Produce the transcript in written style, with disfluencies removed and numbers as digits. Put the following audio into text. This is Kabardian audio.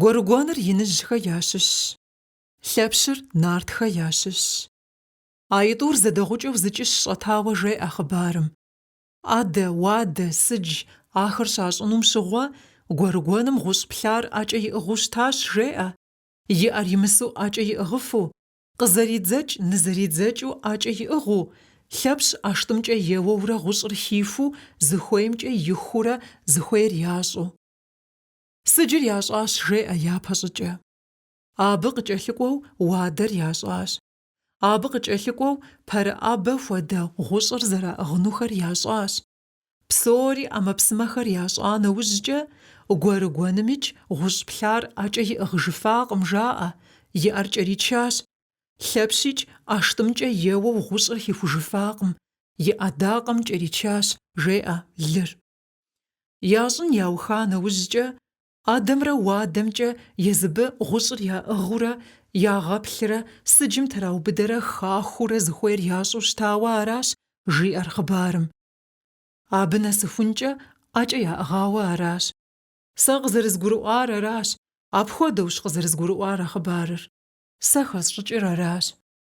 Гуэрыгуаныр иныжьхэ ящыщ, лъэпщыр нартхэ ящыщ. А итӏур зэдэгъукӏэу зыкӏыщ щӏэтауэ жеӏэ хъыбарым. Адэ, уадэ, сыдж ахэр щащӏынум щыгъуэ гуэрыгуэным гъущӏ плъар ӏэкӏэ иӏыгъыу щтащ жеӏэ, иӏэр имысу ӏэкӏэ иӏыгъыфу, къызэридзэкӏ нызэридзэкӏыу ӏэкӏэ иӏыгъыу, лъэпщ ӏэштӏымкӏэ еуэурэ гъущӏыр хифу, зыхуеймкӏэ ихурэ зыхуейр ящӏу. Сыджыр ящӏащ жеӏэ япэ щӏыкӏэ. Абы къыкӏэлъыкӏуэу уадэр ящӏащ. Абы къыкӏэлъыкӏуэу пэрыӏэбэ хуэдэ гъущӏыр зэраӏыгъынухэр ящӏащ. Псори ӏэмэпсымэхэр ящӏа нэужькӏэ, гуэрыгуэнымикӏ гъущӏ плъар ӏэкӏэ иӏыгъыжыфакъым жаӏэ, иӏэр кӏэричащ. Лъэпщикӏ ӏэштӏымкӏэ еуэу гъущӏыр хихужыфакъым, и ӏэдакъэм кӏэричащ, жеӏэ лыр. Ящӏын яуха нэужькӏэ, адэмрэ уадэмкӏэ езыбы гъущӏыр яӏыгъыурэ, ягъэплърэ, сыджым траубыдэрэ хахыурэ зыхуейр ящӏу щтауэ аращ жиӏэр хъыбарым. Абы нэсыхункӏэ ӏэкӏэ яӏыгъауэ аращ. Сэ къызэрызгурыӏуар аращ, апхуэдэущ къызэрызгурыӏуар а хъыбарыр. Сэ хэсщӏыкӏыр аращ.